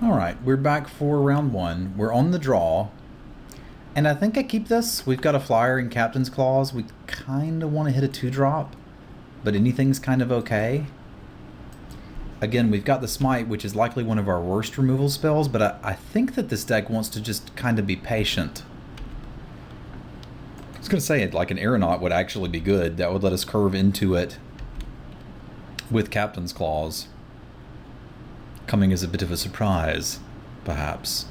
Alright, we're back for round one. We're on the draw. And I think I keep this. We've got a flyer in Captain's Claws. We kind of want to hit a 2-drop, but anything's kind of okay. Again, we've got the Smite, which is likely one of our worst removal spells, but I think that this deck wants to just kind of be patient. I was going to say, like an Aeronaut would actually be good. That would let us curve into it with Captain's Claws. Coming as a bit of a surprise, perhaps.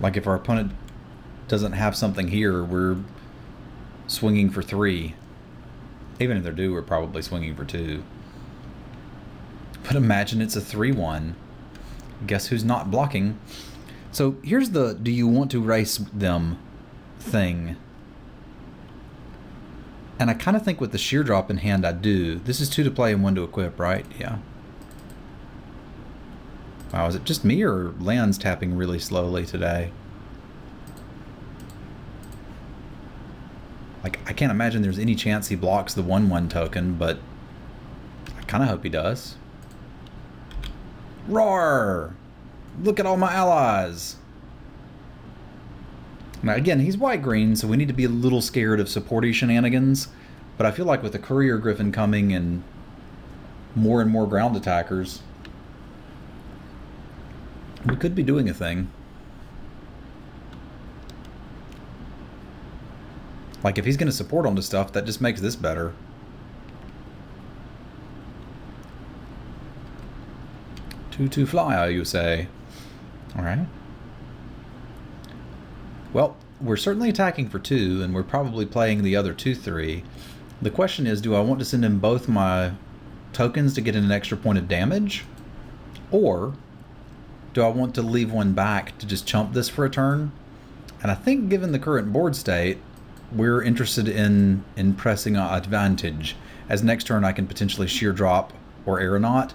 Like if our opponent doesn't have something here, we're swinging for 3. Even if they do, we're probably swinging for 2. But imagine it's a 3-1. Guess who's not blocking? So here's the do you want to race them thing. And I kind of think with the sheer drop in hand I do. This is 2 to play and 1 to equip, right? Yeah. Wow, is it just me or land's tapping really slowly today? Like, I can't imagine there's any chance he blocks the 1/1 token, but I kind of hope he does. Roar! Look at all my allies! Now again, he's white-green, so we need to be a little scared of supporty shenanigans, but I feel like with the Courier Griffin coming and more ground attackers, we could be doing a thing. Like, if he's going to support onto stuff, that just makes this better. Two flyer, you say? Alright. Well, we're certainly attacking for 2, and we're probably playing the other 2/3. The question is, do I want to send in both my tokens to get an extra point of damage? Or do I want to leave one back to just chump this for a turn? And I think given the current board state, we're interested in pressing our advantage, as next turn I can potentially sheer drop or Aeronaut.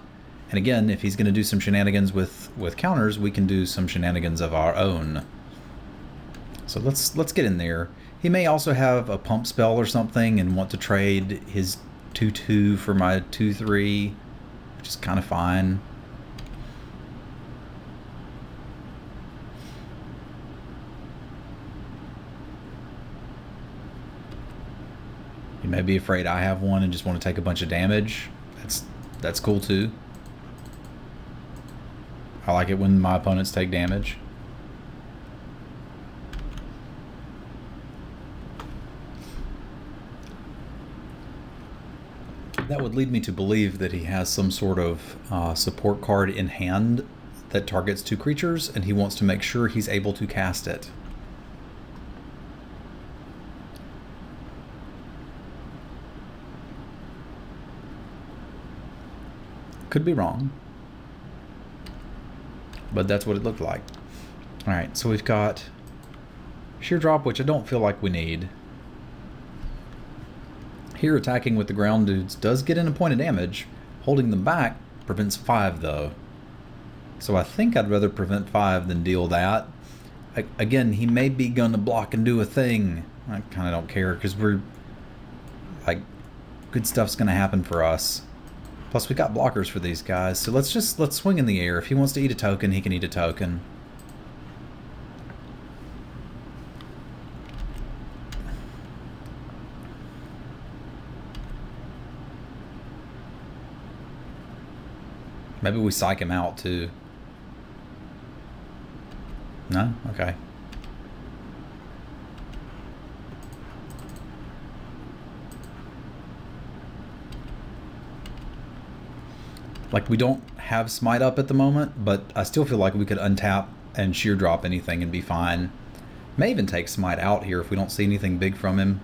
And again, if he's going to do some shenanigans with counters, we can do some shenanigans of our own. So let's get in there. He may also have a pump spell or something and want to trade his 2/2 for my 2/3, which is kind of fine. He may be afraid I have one and just want to take a bunch of damage. That's cool too. I like it when my opponents take damage. That would lead me to believe that he has some sort of support card in hand that targets 2 creatures, and he wants to make sure he's able to cast it. Could be wrong, but that's what it looked like. Alright, so we've got sheer drop, which I don't feel like we need. Here, attacking with the ground dudes does get in a point of damage. Holding them back prevents 5, though. So I think I'd rather prevent 5 than deal that. Again, he may be going to block and do a thing. I kind of don't care, because we're... like, good stuff's going to happen for us. Plus, we got blockers for these guys, so let's swing in the air. If he wants to eat a token, he can eat a token. Maybe we psych him out, too. No? Okay. Like, we don't have Smite up at the moment, but I still feel like we could untap and sheer drop anything and be fine. May even take Smite out here if we don't see anything big from him.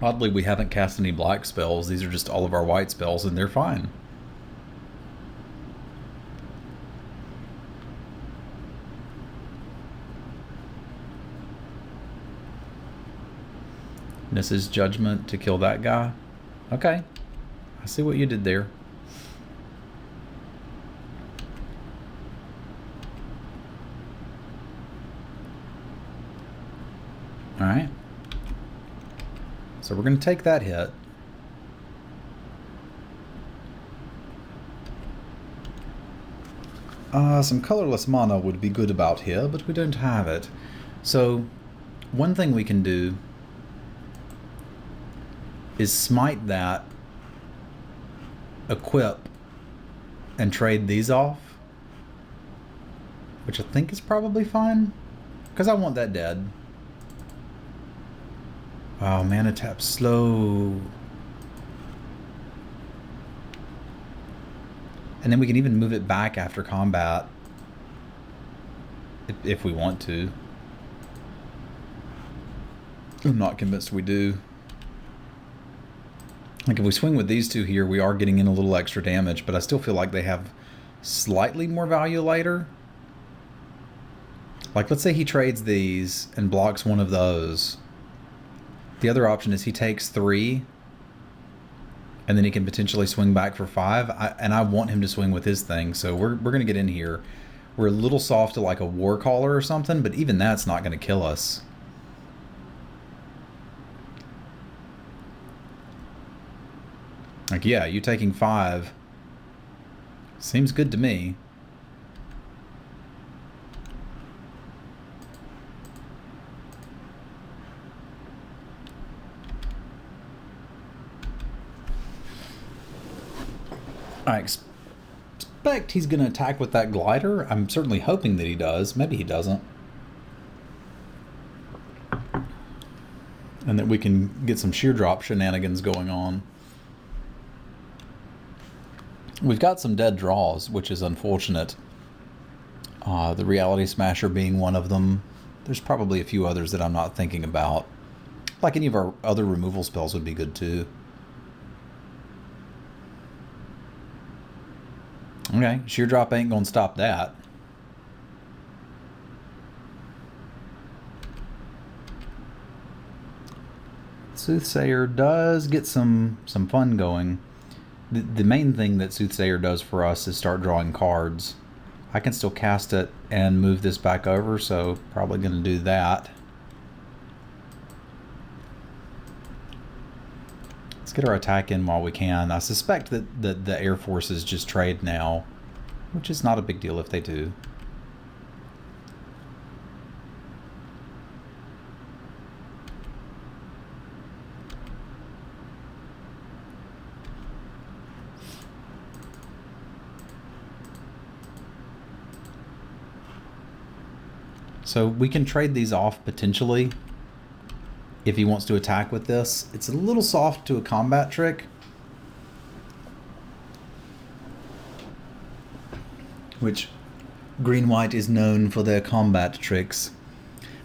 Oddly, we haven't cast any black spells. These are just all of our white spells, and they're fine. Misses Judgment to kill that guy. Okay. I see what you did there. Alright. So we're going to take that hit. Some colorless mana would be good about here, but we don't have it. So one thing we can do is smite that, equip, and trade these off, which I think is probably fine, because I want that dead. Wow, mana tap slow. And then we can even move it back after combat if we want to. I'm not convinced we do. Like if we swing with these two here, we are getting in a little extra damage, but I still feel like they have slightly more value later. Like let's say he trades these and blocks one of those. The other option is he takes 3 and then he can potentially swing back for 5. And I want him to swing with his thing, so we're going to get in here. We're a little soft to like a War Caller or something, but even that's not going to kill us. Like, yeah, you taking 5 seems good to me. I expect he's going to attack with that glider. I'm certainly hoping that he does. Maybe he doesn't. And that we can get some sheer drop shenanigans going on. We've got some dead draws, which is unfortunate. The Reality Smasher being one of them. There's probably a few others that I'm not thinking about. Like any of our other removal spells would be good too. Okay, sheer drop ain't gonna stop that. Soothsayer does get some fun going. The main thing that Soothsayer does for us is start drawing cards. I can still cast it and move this back over, so probably gonna do that. Let's get our attack in while we can. I suspect that the Air Forces just trade now, which is not a big deal if they do. So we can trade these off potentially. If he wants to attack with this, it's a little soft to a combat trick, which Green-White is known for their combat tricks.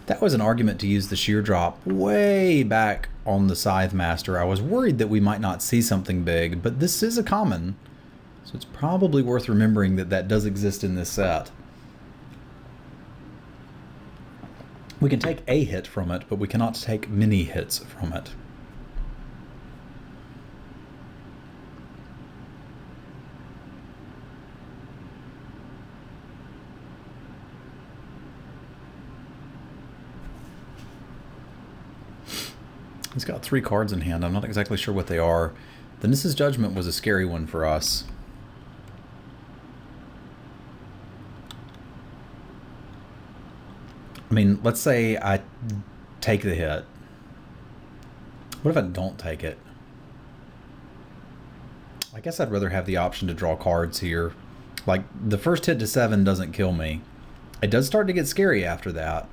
That was an argument to use the sheer drop way back on the Scythe Master. I was worried that we might not see something big, but this is a common, so it's probably worth remembering that that does exist in this set. We can take a hit from it, but we cannot take many hits from it. He's got 3 cards in hand. I'm not exactly sure what they are. The Nissa's Judgment was a scary one for us. I mean, let's say I take the hit. What if I don't take it? I guess I'd rather have the option to draw cards here. Like, the first hit to 7 doesn't kill me. It does start to get scary after that.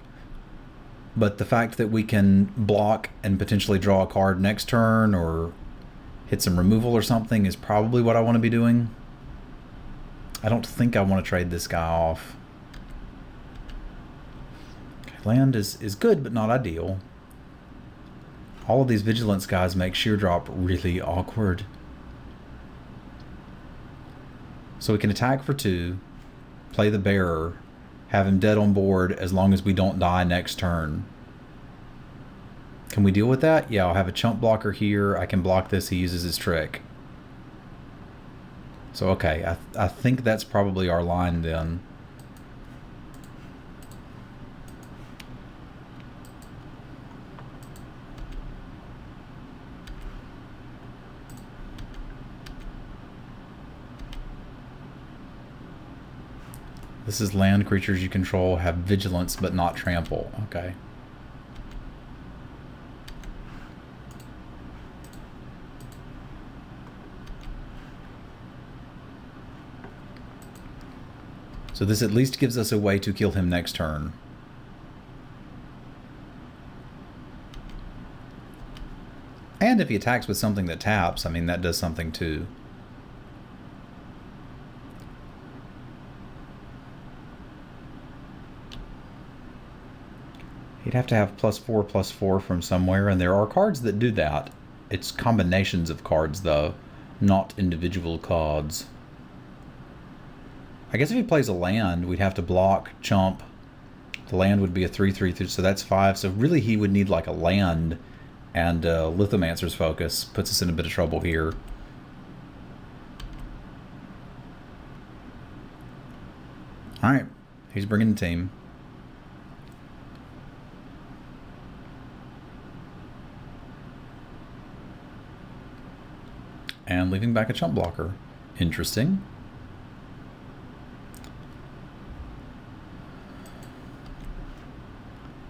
But the fact that we can block and potentially draw a card next turn or hit some removal or something is probably what I want to be doing. I don't think I want to trade this guy off. Land is good, but not ideal. All of these Vigilance guys make sheer drop really awkward. So we can attack for 2, play the Bearer, have him dead on board as long as we don't die next turn. Can we deal with that? Yeah, I'll have a chump blocker here. I can block this. He uses his trick. So, okay, I think that's probably our line then. This is land creatures you control have vigilance but not trample. Okay. So this at least gives us a way to kill him next turn. And if he attacks with something that taps, I mean, that does something too. He'd have to have +4/+4 from somewhere, and there are cards that do that. It's combinations of cards, though, not individual cards. I guess if he plays a land, we'd have to block, chump. The land would be a 3/3, so that's 5. So really he would need like a land, and Lithomancer's Focus puts us in a bit of trouble here. Alright, he's bringing the team. And leaving back a chump blocker. Interesting.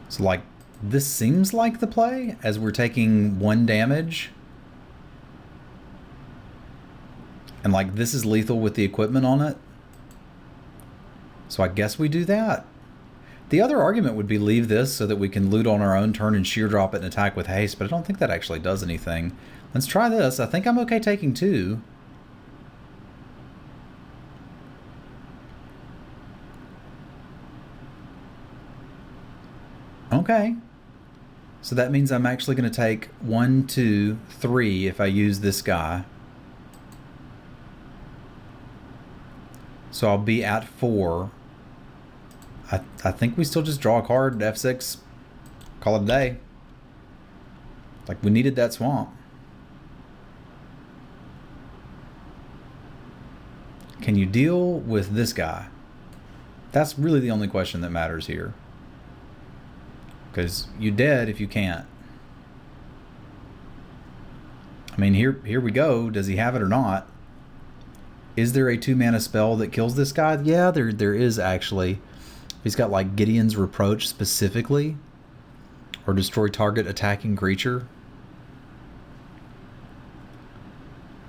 So, like, this seems like the play, as we're taking 1 damage. And, like, this is lethal with the equipment on it. So I guess we do that. The other argument would be leave this so that we can loot on our own turn and sheer drop it and attack with haste, but I don't think that actually does anything. Let's try this. I think I'm okay taking 2. Okay. So that means I'm actually going to take 1, 2, 3 if I use this guy. So I'll be at 4. I think we still just draw a card, F6, call it a day. Like, we needed that swamp. Can you deal with this guy? That's really the only question that matters here. Because you're dead if you can't. I mean, here we go. Does he have it or not? Is there a 2-mana spell that kills this guy? Yeah, there is actually. He's got like Gideon's Reproach specifically. Or destroy target attacking creature.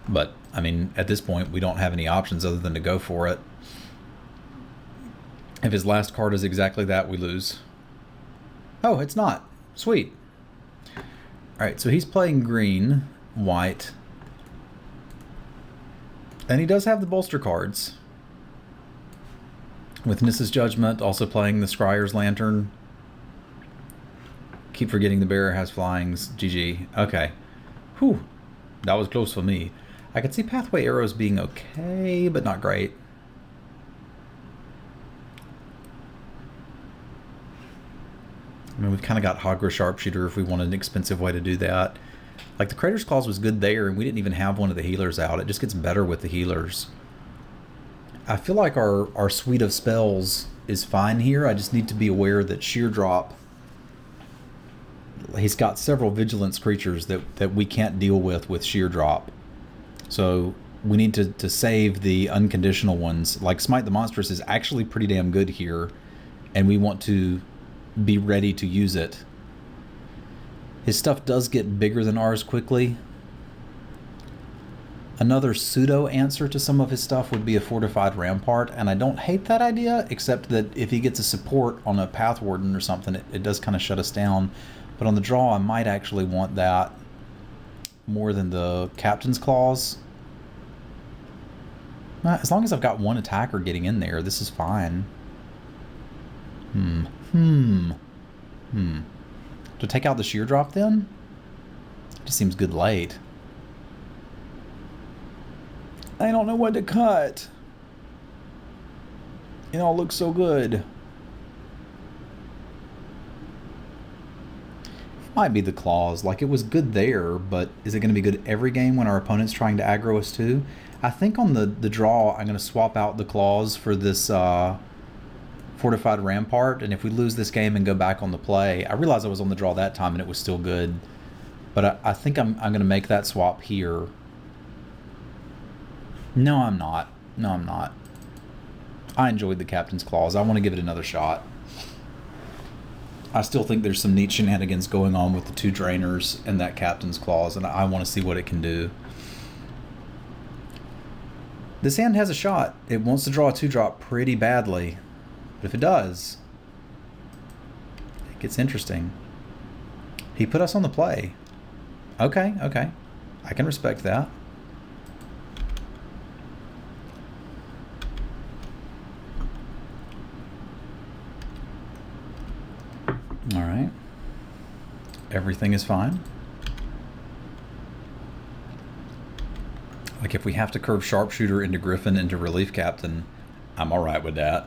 But, I mean, at this point, we don't have any options other than to go for it. If his last card is exactly that, we lose. Oh, it's not. Sweet. Alright, so he's playing green, white. And he does have the bolster cards. With Nissa's Judgment, also playing the Scryer's Lantern. Keep forgetting the bearer has flyings. GG. Okay. Whew. That was close for me. I could see Pathway Arrows being okay, but not great. I mean, we've kind of got Hagra Sharpshooter if we wanted an expensive way to do that. Like, the Crater's Claws was good there, and we didn't even have one of the healers out. It just gets better with the healers. I feel like our suite of spells is fine here. I just need to be aware that Sheer Drop, he's got several Vigilance creatures that we can't deal with Sheer Drop. So we need to save the unconditional ones. Like, Smite the Monstrous is actually pretty damn good here, and we want to be ready to use it. His stuff does get bigger than ours quickly. Another pseudo answer to some of his stuff would be a Fortified Rampart, and I don't hate that idea, except that if he gets a support on a Path Warden or something, it does kind of shut us down. But on the draw, I might actually want that more than the Captain's Claws. As long as I've got one attacker getting in there, this is fine. To take out the Sheer Drop then? It just seems good late. I don't know what to cut. It all looks so good. It might be the claws. Like, it was good there, but is it going to be good every game when our opponent's trying to aggro us too? I think on the draw, I'm going to swap out the claws for this Fortified Rampart, and if we lose this game and go back on the play, I realized I was on the draw that time and it was still good, but I think I'm going to make that swap here. No, I'm not. No, I'm not. I enjoyed the Captain's Claws. I want to give it another shot. I still think there's some neat shenanigans going on with the 2 drainers and that Captain's Claws, and I want to see what it can do. This hand has a shot. It wants to draw a 2-drop pretty badly. But if it does, it gets interesting. He put us on the play. Okay, okay. I can respect that. All right. Everything is fine. Like if we have to curve Sharpshooter into Griffin into Relief Captain, I'm all right with that.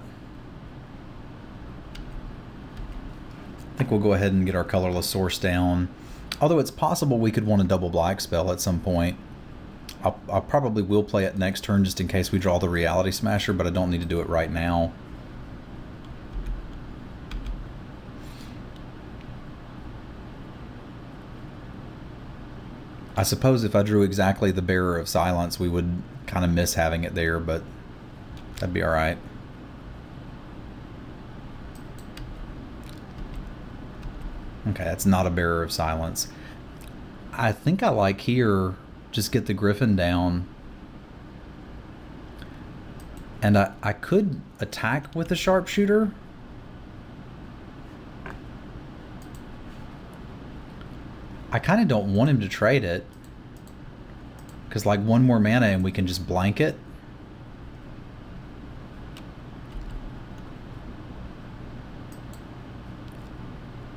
I think we'll go ahead and get our colorless source down. Although it's possible we could want a double black spell at some point. I probably will play it next turn just in case we draw the Reality Smasher, but I don't need to do it right now. I suppose if I drew exactly the Bearer of Silence, we would kind of miss having it there, but that'd be all right. Okay, that's not a Bearer of Silence. I think I like here, just get the Griffin down. And I could attack with the Sharpshooter. I kind of don't want him to trade it. Because like 1 more mana and we can just blank it.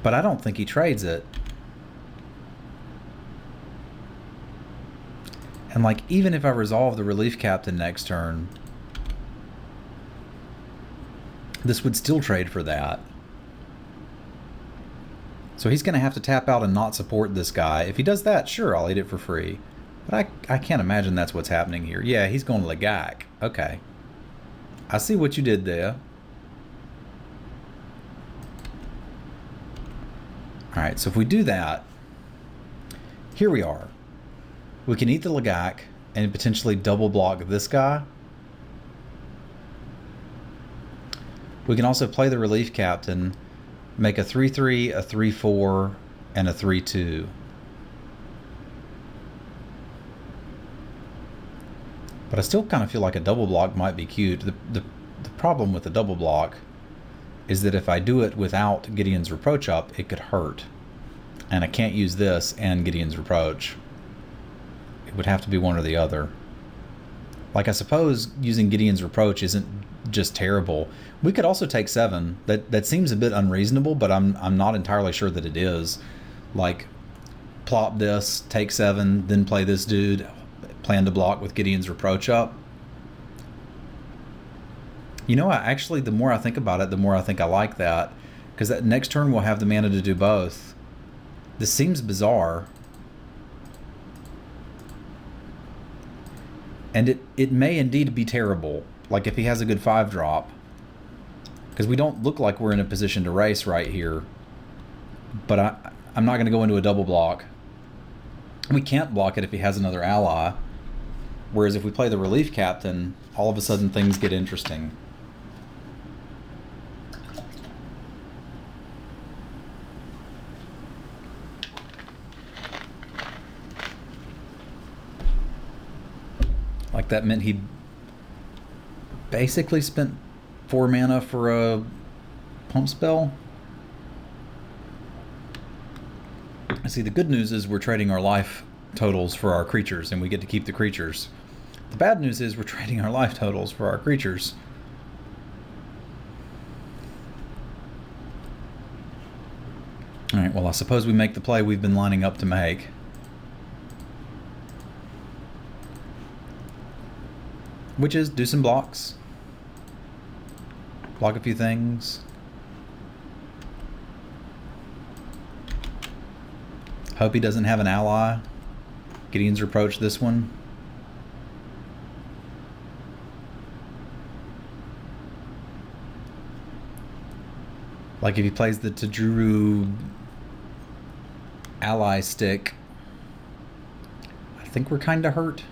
But I don't think he trades it. And like even if I resolve the Relief Captain next turn, this would still trade for that. So he's going to have to tap out and not support this guy. If he does that, sure, I'll eat it for free. But I can't imagine that's what's happening here. Yeah, he's going Lagak. Okay. I see what you did there. Alright, so if we do that, here we are. We can eat the Lagak and potentially double block this guy. We can also play the Relief Captain, make a 3/3, a 3/4, and a 3/2. But I still kind of feel like a double block might be cute. The problem with the double block is that if I do it without Gideon's Reproach up, it could hurt. And I can't use this and Gideon's Reproach. It would have to be one or the other. Like, I suppose using Gideon's Reproach isn't just terrible. We could also take 7. That seems a bit unreasonable, but I'm not entirely sure that it is. Like, plop this, take 7, then play this dude, plan to block with Gideon's Reproach up. You know, actually, the more I think about it, the more I think I like that. Because that next turn we'll have the mana to do both. This seems bizarre. And it may indeed be terrible. Like if he has a good 5-drop. Because we don't look like we're in a position to race right here. But I'm not going to go into a double block. We can't block it if he has another ally. Whereas if we play the Relief Captain, all of a sudden things get interesting. Like that meant he basically spent 4 mana for a pump spell. See, the good news is we're trading our life totals for our creatures, and we get to keep the creatures. The bad news is we're trading our life totals for our creatures. Alright, well, I suppose we make the play we've been lining up to make. Which is do some blocks. Block a few things. Hope he doesn't have an ally. Gideon's Reproach this one. Like if he plays the Tajuru ally stick, I think we're kind of hurt.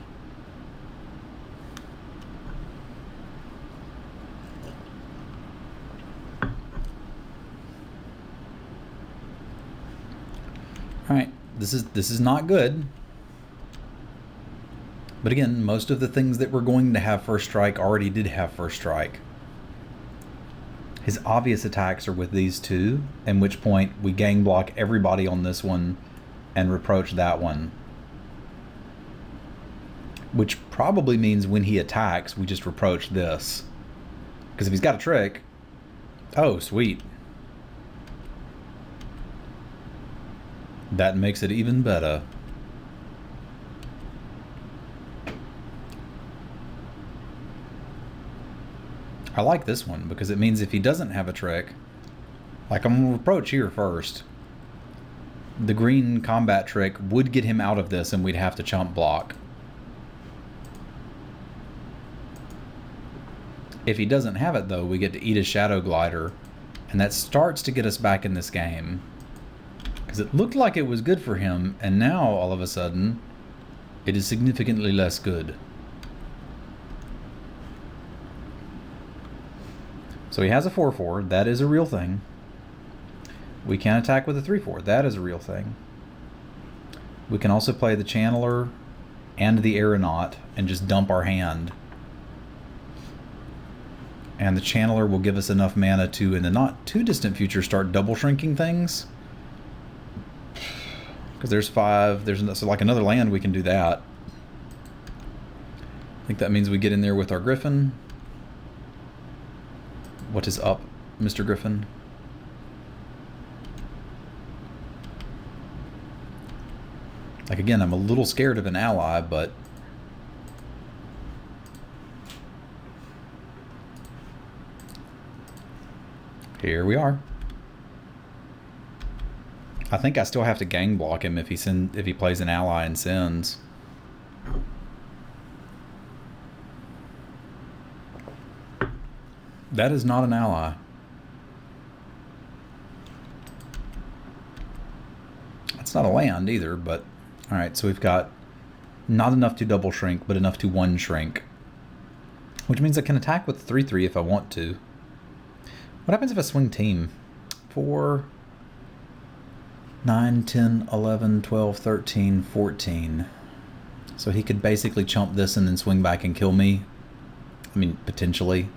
This is not good. But again, most of the things that were going to have first strike already did have first strike. His obvious attacks are with these two, at which point we gang block everybody on this one and reproach that one. Which probably means when he attacks, we just reproach this. Because if he's got a trick... Oh, sweet. That makes it even better. I like this one because it means if he doesn't have a trick, like I'm going to reproach here first, the green combat trick would get him out of this and we'd have to chump block. If he doesn't have it though, we get to eat a Shadow Glider, and that starts to get us back in this game. Because it looked like it was good for him, and now all of a sudden, it is significantly less good. So he has a 4/4, that is a real thing. We can attack with a 3/4, that is a real thing. We can also play the Channeler and the Aeronaut and just dump our hand. And the Channeler will give us enough mana to, in the not too distant future, start double shrinking things. Because there's 5, so like another land we can do that. I think that means we get in there with our Griffin. What is up, Mr. Griffin? Like again, I'm a little scared of an ally, but here we are. I think I still have to gang block him if he plays an ally and sends. That is not an ally. That's not a land either, but alright, so we've got not enough to double shrink, but enough to one shrink. Which means I can attack with 3/3 if I want to. What happens if I swing team? 4, 9, 10, 11, 12, 13, 14. So he could basically chump this and then swing back and kill me. I mean, potentially.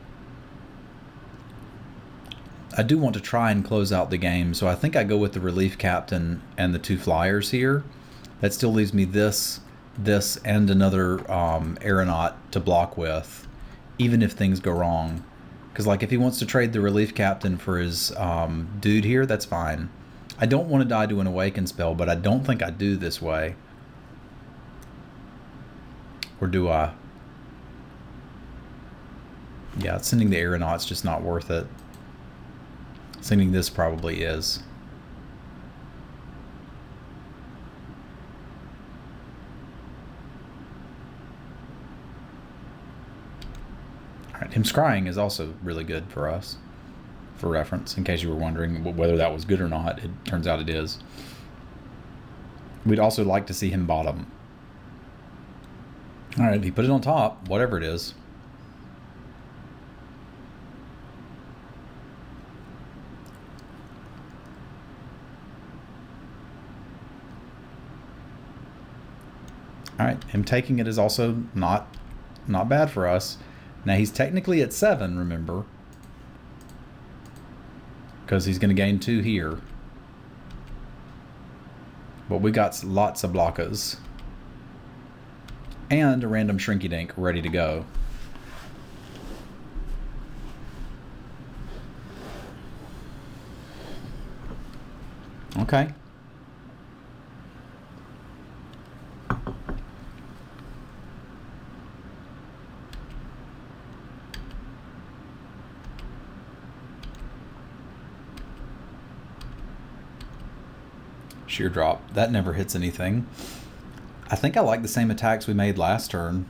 I do want to try and close out the game, so I think I go with the Relief Captain and the 2 flyers here. That still leaves me this, and another Aeronaut to block with, even if things go wrong. Because like if he wants to trade the Relief Captain for his dude here, that's fine. I don't want to die to an Awaken spell, but I don't think I do this way. Or do I? Yeah, sending the Aeronaut's just not worth it. Sending this probably is. Alright, him scrying is also really good for us. For reference, in case you were wondering whether that was good or not, it turns out it is. We'd also like to see him bottom. Alright, he put it on top, whatever it is. Alright, him taking it is also not bad for us. Now he's technically at 7, remember. Because he's going to gain 2 here. But we got lots of blockers. And a random Shrinky Dink ready to go. Okay. Sheer drop. That never hits anything. I think I like the same attacks we made last turn.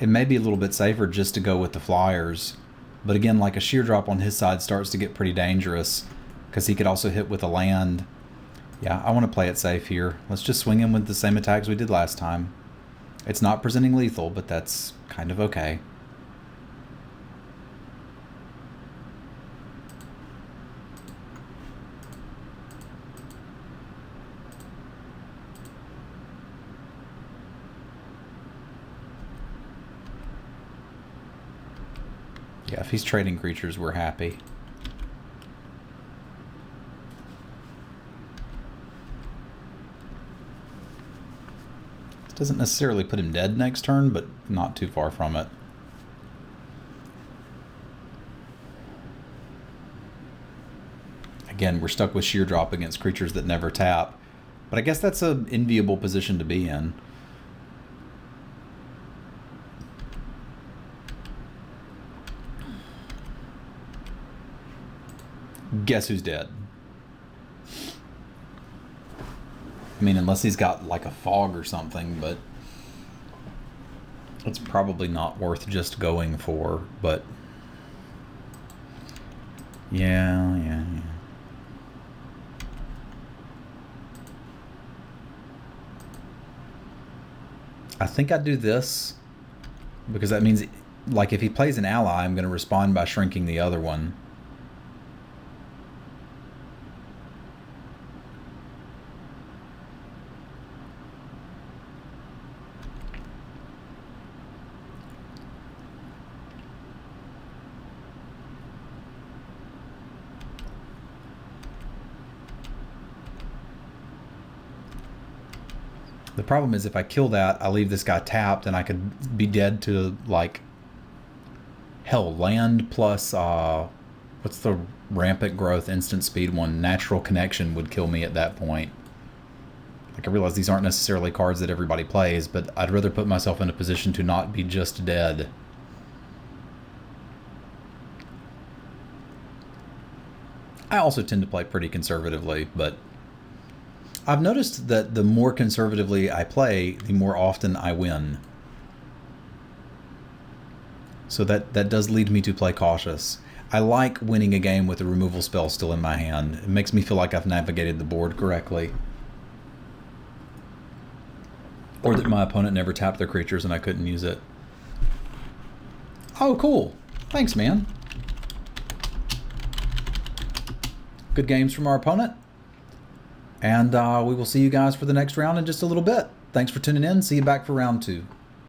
It may be a little bit safer just to go with the flyers. But again, like a sheer drop on his side starts to get pretty dangerous because he could also hit with a land. Yeah, I want to play it safe here. Let's just swing him with the same attacks we did last time. It's not presenting lethal, but that's kind of okay. Yeah, if he's trading creatures, we're happy. This doesn't necessarily put him dead next turn, but not too far from it. Again, we're stuck with sheer drop against creatures that never tap. But I guess that's an enviable position to be in. Guess who's dead? I mean, unless he's got like a fog or something, but it's probably not worth just going for, but yeah. I think I'd do this because that means, like, if he plays an ally, I'm going to respond by shrinking the other one. The problem is if I kill that, I leave this guy tapped and I could be dead to, like, hell, land plus, what's the rampant growth instant speed one? Natural connection would kill me at that point. Like, I realize these aren't necessarily cards that everybody plays, but I'd rather put myself in a position to not be just dead. I also tend to play pretty conservatively, but I've noticed that the more conservatively I play, the more often I win. So that does lead me to play cautious. I like winning a game with a removal spell still in my hand. It makes me feel like I've navigated the board correctly. Or that my opponent never tapped their creatures and I couldn't use it. Oh, cool. Thanks, man. Good games from our opponent. And we will see you guys for the next round in just a little bit. Thanks for tuning in. See you back for round 2.